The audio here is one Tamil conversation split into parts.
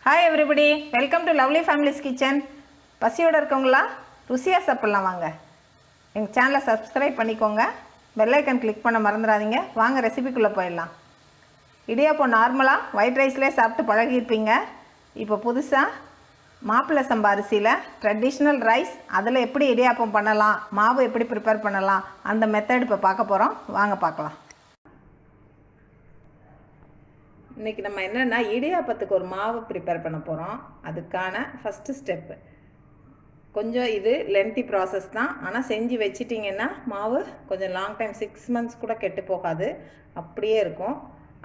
Hi everybody, welcome to Lovely Family's Kitchen. பசியோட இருக்கவங்களா ருசியா சாப்பிடலாம் வாங்க. எங்க சேனலை சப்ஸ்கிரைப் பண்ணிக்கோங்க. பெல் ஐகான் கிளிக் பண்ண மறந்துடாதீங்க. வாங்க ரெசிபிக்குள்ள போயிடலாம். இடியாப்பம் நார்மலா ஒயிட் ரைஸ்லயே சாப்பிட்டு பழகி இருப்பீங்க. இப்போ புதுசா மாப்பிள்ளை சம்பா அரிசியில ட்ரெடிஷனல் ரைஸ் அதில் எப்படி இடியாப்பம் பண்ணலாம், மாவு எப்படி ப்ரிப்பேர் பண்ணலாம் அந்த மெத்தட் இப்போ பார்க்க போகிறோம். வாங்க பார்க்கலாம். இன்றைக்கி நம்ம என்னென்னா இடியாப்பத்துக்கு ஒரு மாவு ப்ரிப்பேர் பண்ண போகிறோம். அதுக்கான ஃபஸ்ட்டு ஸ்டெப்பு கொஞ்சம் இது லென்த்தி ப்ராசஸ் தான். ஆனால் செஞ்சு வச்சிட்டிங்கன்னா மாவு கொஞ்சம் லாங் டைம் 6 months கூட கெட்டு போகாது, அப்படியே இருக்கும்.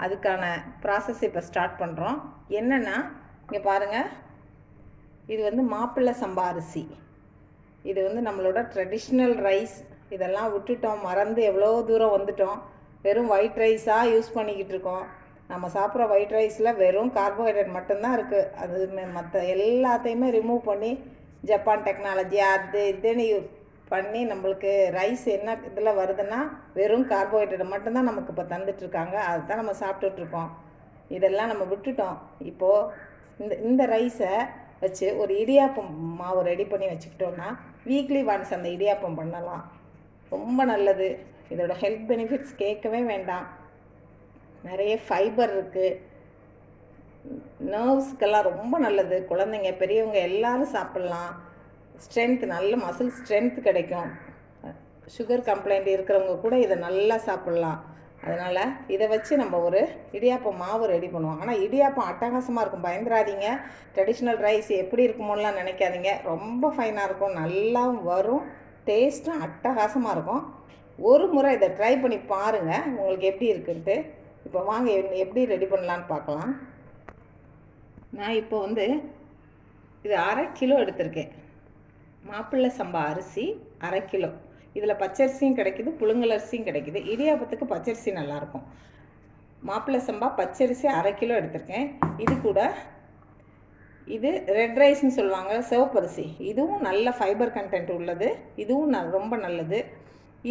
அதுக்கான ப்ராசஸ் இப்போ ஸ்டார்ட் பண்ணுறோம். என்னென்னா இங்கே பாருங்கள், இது வந்து மாப்பிள்ளை சம்பா அரிசி. இது வந்து நம்மளோட ட்ரெடிஷ்னல் ரைஸ். இதெல்லாம் விட்டுட்டோம், மறந்து எவ்வளோ தூரம் வந்துட்டோம். வெறும் ஒயிட் ரைஸாக யூஸ் பண்ணிக்கிட்டு இருக்கோம். நம்ம சாப்பிட்ற ஒயிட் ரைஸில் வெறும் கார்போஹைட்ரேட் மட்டும்தான் இருக்குது. அது மற்ற எல்லாத்தையுமே ரிமூவ் பண்ணி ஜப்பான் டெக்னாலஜி அது இதுன்னு பண்ணி நம்மளுக்கு ரைஸ் என்ன இதில் வருதுன்னா வெறும் கார்போஹைட்ரேட் மட்டும்தான் நமக்கு இப்போ தந்துட்டுருக்காங்க. அதுதான் நம்ம சாப்பிட்டுட்ருக்கோம். இதெல்லாம் நம்ம விட்டுட்டோம். இப்போது இந்த ரைஸை வச்சு ஒரு இடியாப்பம் மாவு ரெடி பண்ணி வச்சுக்கிட்டோன்னா வீக்லி ஒன்ஸ் அந்த இடியாப்பம் பண்ணலாம். ரொம்ப நல்லது. இதோட ஹெல்த் பெனிஃபிட்ஸ் கேட்கவே வேண்டாம். நிறைய ஃபைபர் இருக்குது, நர்வ்ஸ்க்கெல்லாம் ரொம்ப நல்லது. குழந்தைங்க பெரியவங்க எல்லோரும் சாப்பிட்லாம். ஸ்ட்ரென்த், நல்ல மசில் ஸ்ட்ரென்த் கிடைக்கும். சுகர் கம்ப்ளைண்ட் இருக்கிறவங்க கூட இதை நல்லா சாப்பிட்லாம். அதனால் இதை வச்சு நம்ம ஒரு இடியாப்பம் மாவு ரெடி பண்ணுவோம். ஆனால் இடியாப்பம் அட்டகாசமாக இருக்கும், பயந்துடாதீங்க. ட்ரெடிஷ்னல் ரைஸ் எப்படி இருக்குமோலாம் நினைக்காதீங்க. ரொம்ப ஃபைனாக இருக்கும், நல்லாவும் வரும், டேஸ்ட்டும் அட்டகாசமாக இருக்கும். ஒரு முறை இதை ட்ரை பண்ணி பாருங்கள், உங்களுக்கு எப்படி இருக்குன்ட்டு. இப்போ வாங்க எப்படி ரெடி பண்ணலான்னு பார்க்கலாம். நான் இப்போ வந்து இது 1/2 கிலோ எடுத்திருக்கேன். மாப்பிள்ளை சம்பா அரிசி 1/2 கிலோ. இதில் பச்சரிசியும் கிடைக்கிது, புழுங்கல் அரிசியும் கிடைக்கிது. இடியாப்பத்துக்கு பச்சரிசி நல்லாயிருக்கும். மாப்பிள்ளை சம்பா பச்சரிசி 1/2 கிலோ எடுத்திருக்கேன். இது கூட இது ரெட் ரைஸ்ன்னு சொல்லுவாங்க, சிவப்பரிசி. இதுவும் நல்ல ஃபைபர் கண்டென்ட் உள்ளது, இதுவும் ரொம்ப நல்லது.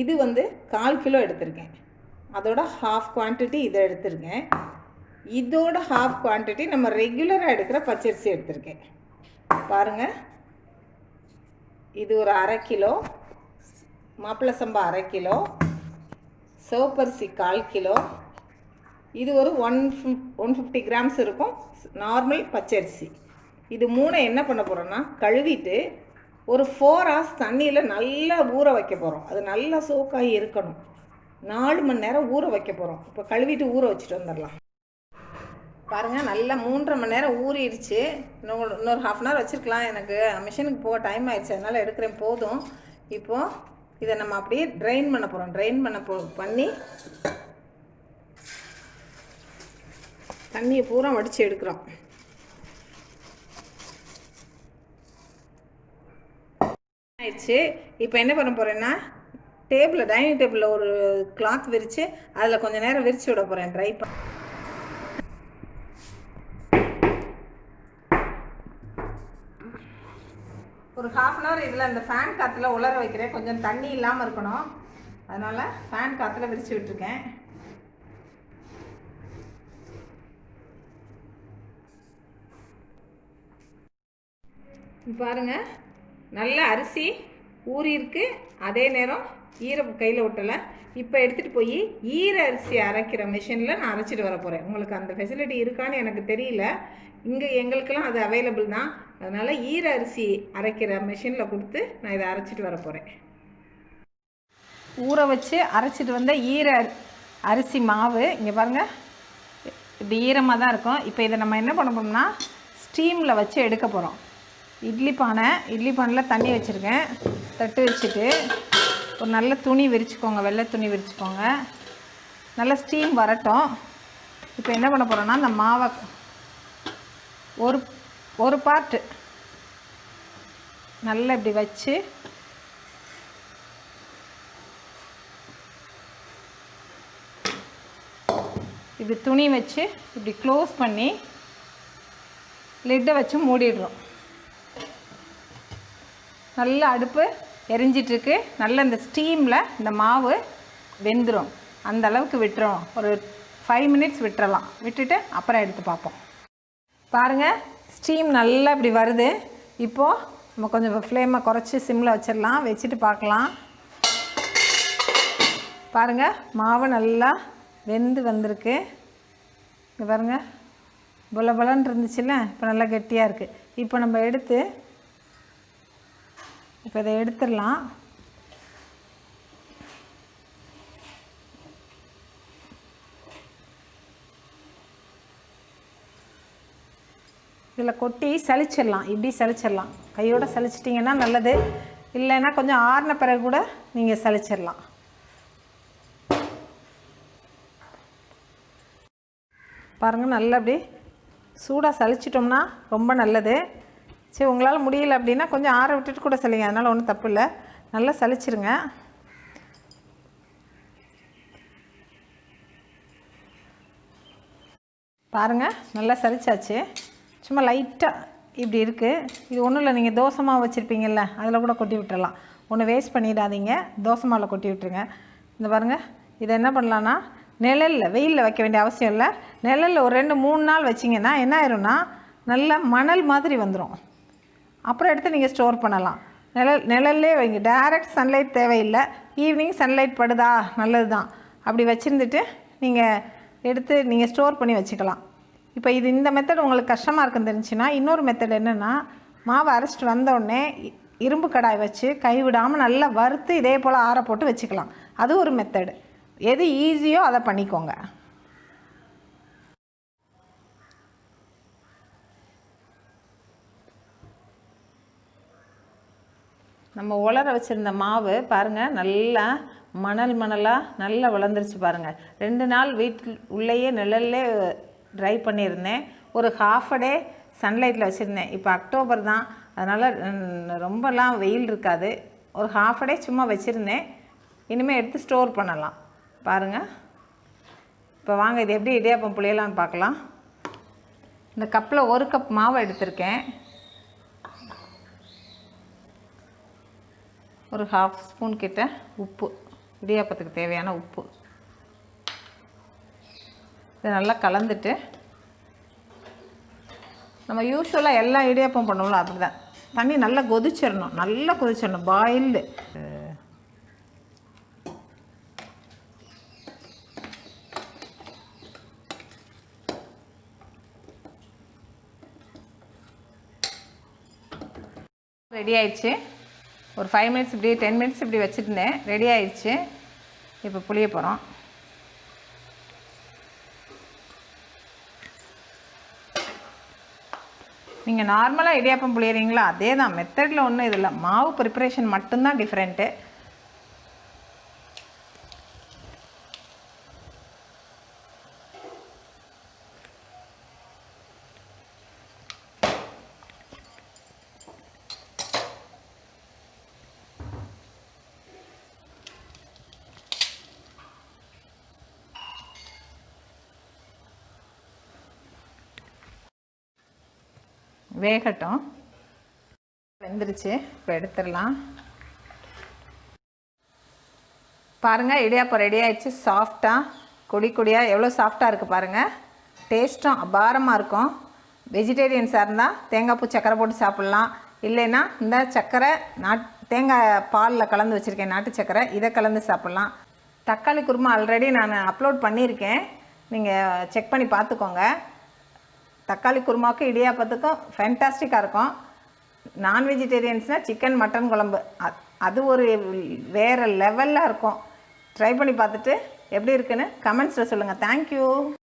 இது வந்து 1/4 கிலோ எடுத்திருக்கேன். அதோட ஹாஃப் குவான்டிட்டி இதை எடுத்திருக்கேன். இதோட ஹாஃப் குவான்டிட்டி நம்ம ரெகுலராக எடுக்கிற பச்சரிசி எடுத்திருக்கேன். பாருங்கள், இது ஒரு 1/2 கிலோ, மாப்பிள்ளை சம்பா 1/2 கிலோ, சிவப்பரிசி 1/4 கிலோ, இது ஒரு 150 கிராம்ஸ் இருக்கும் நார்மல் பச்சரிசி. இது 3 என்ன பண்ண போகிறோன்னா கழுவிட்டு ஒரு 4 hours தண்ணியில் நல்லா ஊற வைக்க போகிறோம். அது நல்லா சோக்காகி இருக்கணும். 4 மணி நேரம் ஊற வைக்க போகிறோம். இப்போ கழுவிட்டு ஊற வச்சுட்டு வந்துடலாம். பாருங்கள், நல்லா 3.5 மணி நேரம் ஊறிடுச்சு. இன்னொரு ½ hour வச்சுருக்கலாம். எனக்கு மிஷினுக்கு போக டைம் ஆயிடுச்சு, அதனால் எடுக்கிறேன். போதும். இப்போது இதை நம்ம அப்படியே ட்ரைன் பண்ண போகிறோம். ட்ரைன் பண்ணி தண்ணியை பூரா வடித்து எடுக்கிறோம். ஆயிடுச்சு. இப்போ என்ன பண்ண போகிறேன்னா டைனிங் டேபிளில் ஒரு கிளாத் விரித்து அதில் கொஞ்சம் நேரம் விரித்து விட போகிறேன். ட்ரை பண்ண ஒரு ½ hour இதில் இந்த ஃபேன் காற்றுல உலர வைக்கிறேன். கொஞ்சம் தண்ணி இல்லாமல் இருக்கணும், அதனால் ஃபேன் காற்றுல விரித்து விட்டுருக்கேன். பாருங்கள், நல்ல அரிசி ஊறி இருக்கு, அதே நேரம் கையில் விட்டலை. இப்போ எடுத்துகிட்டு போய் ஈர அரிசி அரைக்கிற மிஷினில் நான் அரைச்சிட்டு வர போகிறேன். உங்களுக்கு அந்த ஃபெசிலிட்டி இருக்கான்னு எனக்கு தெரியல. இங்கே எங்களுக்கெல்லாம் அது அவைலபிள் தான். அதனால் ஈர அரிசி அரைக்கிற மிஷினில் கொடுத்து நான் இதை அரைச்சிட்டு வர போகிறேன். ஊற வச்சு அரைச்சிட்டு வந்த ஈர அரிசி மாவு இங்கே பாருங்கள், இப்படி ஈரமாக தான் இருக்கும். இப்போ இதை நம்ம என்ன பண்ண போகிறோம்னா ஸ்டீமில் வச்சு எடுக்க போகிறோம். இட்லி பானையில் தண்ணி வச்சுருக்கேன். தட்டு வச்சுட்டு ஒரு நல்ல துணி விரிச்சுக்கோங்க, வெள்ளை துணி விரிச்சுக்கோங்க. நல்ல ஸ்டீம் வரட்டும். இப்போ என்ன பண்ண போகிறோன்னா அந்த மாவை ஒரு பார்ட்டு நல்லா இப்படி வச்சு இப்படி துணி வச்சு இப்படி க்ளோஸ் பண்ணி லிட்டை வச்சு மூடிடுறோம். நல்ல அடுப்பு எரிஞ்சிட்ருக்கு. நல்ல இந்த ஸ்டீமில் இந்த மாவு வெந்துடும். அந்த அளவுக்கு விட்டுறோம். ஒரு 5 minutes விட்டுறலாம். விட்டுட்டு அப்புறம் எடுத்து பார்ப்போம். பாருங்கள், ஸ்டீம் நல்லா இப்படி வருது. இப்போது நம்ம கொஞ்சம் ஃப்ளேமை குறைச்சி சிம்மில் வச்சிடலாம். வச்சுட்டு பார்க்கலாம். பாருங்கள், மாவு நல்லா வெந்து வந்திருக்கு. இங்கே பாருங்கள், பொல பொலன்னு இருந்துச்சுல்ல, இப்போ நல்லா கெட்டியாக இருக்குது. இப்போ நம்ம இதை எடுத்துடலாம். இதில் கொட்டி சலிச்சிடலாம். இப்படி சலிச்சிடலாம். கையோடு சலிச்சிட்டிங்கன்னா நல்லது. இல்லைன்னா கொஞ்சம் ஆறின பிறகு கூட நீங்கள் சலிச்சிடலாம். பாருங்கள், நல்லா அப்படி சூடாக சலிச்சிட்டோம்னா ரொம்ப நல்லது. சரி, உங்களால் முடியல அப்படின்னா கொஞ்சம் ஆற விட்டுட்டு கூட சலிங்க, அதனால் ஒன்றும் தப்பு இல்லை. நல்லா சலிச்சிருங்க. பாருங்கள், நல்லா சலிச்சாச்சு. சும்மா லைட்டாக இப்படி இருக்குது. இது ஒன்றும் இல்லை, நீங்கள் தோசை மாவு வச்சுருப்பீங்கள்ல, அதில் கூட கொட்டி விட்டுறலாம். ஒன்றும் வேஸ்ட் பண்ணிடாதீங்க, தோசை மாவில் கொட்டி விட்டுருங்க. இந்த பாருங்கள், இதை என்ன பண்ணலான்னா நிழலில், வெயிலில் வைக்க வேண்டிய அவசியம் இல்லை. நிழலில் ஒரு 2-3 நாள் வச்சிங்கன்னா என்ன ஆயிரும்னா நல்லா மணல் மாதிரி வந்துடும். அப்புறம் எடுத்து நீங்கள் ஸ்டோர் பண்ணலாம். நிழல்லே வைங்க. டைரக்ட் சன்லைட் தேவையில்லை. ஈவினிங் சன்லைட் படுதா நல்லது தான். அப்படி வச்சுருந்துட்டு நீங்கள் எடுத்து நீங்கள் ஸ்டோர் பண்ணி வச்சுக்கலாம். இப்போ இந்த மெத்தட் உங்களுக்கு கஷ்டமாக இருக்குன்னு தெரிஞ்சுன்னா இன்னொரு மெத்தட் என்னென்னா, மாவை அரைச்சிட்டு வந்தோடனே இரும்பு கடாய் வச்சு கைவிடாமல் நல்லா வறுத்து இதே போல் ஆற போட்டு வச்சுக்கலாம். அது ஒரு மெத்தடு. எது ஈஸியோ அதை பண்ணிக்கோங்க. நம்ம உலர வச்சுருந்த மாவு பாருங்கள், நல்லா மணலாக நல்லா வளர்ந்துருச்சு பாருங்கள். 2 நாள் வீட்டில் உள்ளேயே நிழல்லே ட்ரை பண்ணியிருந்தேன். ஒரு ½ டே சன்லைட்டில் வச்சுருந்தேன். இப்போ அக்டோபர் தான், அதனால் ரொம்பலாம் வெயில் இருக்காது. ஒரு ½ டே சும்மா வச்சுருந்தேன். இனிமேல் எடுத்து ஸ்டோர் பண்ணலாம். பாருங்கள், இப்போ வாங்க இது எப்படி இடியாப்பம் புளியலான்னு பார்க்கலாம். இந்த கப்பில் 1 கப் மாவு எடுத்திருக்கேன். ஒரு ½ ஸ்பூன் கிட்ட உப்பு, இடியாப்பத்துக்கு தேவையான உப்பு. இதை நல்லா கலந்துட்டு, நம்ம யூஸ்வலாக எல்லா இடியாப்பம் பண்ணுவோம்ல அப்படி தான், தண்ணி நல்லா கொதிச்சிடணும். பாயில்டு ரெடி ஆயிடுச்சு. ஒரு 5 மினிட்ஸ் இப்படி 10 மினிட்ஸ் இப்படி வச்சுருந்தேன். ரெடி ஆயிடுச்சு. இப்போ புளிய போகிறோம். நீங்கள் நார்மலாக இடியாப்பம் புளியறீங்களா அதே தான் மெத்தடில், ஒன்றும் இதில் மாவு ப்ரிப்பரேஷன் மட்டும்தான் டிஃப்ரெண்ட்டு. வேகட்டும். வெந்துருச்சு. இப்போ எடுத்துடலாம். பாருங்கள், இடியாப்பம் ரெடி ஆகிடுச்சு. சாஃப்டாக கொடியாக எவ்வளோ சாஃப்டாக இருக்குது பாருங்கள். டேஸ்ட்டும் அபாரமாக இருக்கும். வெஜிடேரியன்ஸாக இருந்தால் தேங்காய் பூ சக்கரை போட்டு சாப்பிட்லாம். இல்லைன்னா இந்த சக்கரை தேங்காய் பாலில் கலந்து வச்சுருக்கேன், நாட்டு சக்கரை, இதை கலந்து சாப்பிட்லாம். தக்காளி குருமா ஆல்ரெடி நான் அப்லோட் பண்ணியிருக்கேன், நீங்கள் செக் பண்ணி பார்த்துக்கோங்க. தக்காளி குருமாவுக்கும் இடியாப்பத்துக்கும் ஃபேண்டாஸ்டிக்காக இருக்கும். நான் வெஜிடேரியன்ஸ்னால் சிக்கன் மட்டன் குழம்பு அது ஒரு வேறு லெவலில் இருக்கும். ட்ரை பண்ணி பார்த்துட்டு எப்படி இருக்குன்னு கமெண்ட்ஸில் சொல்லுங்கள். தேங்க்யூ.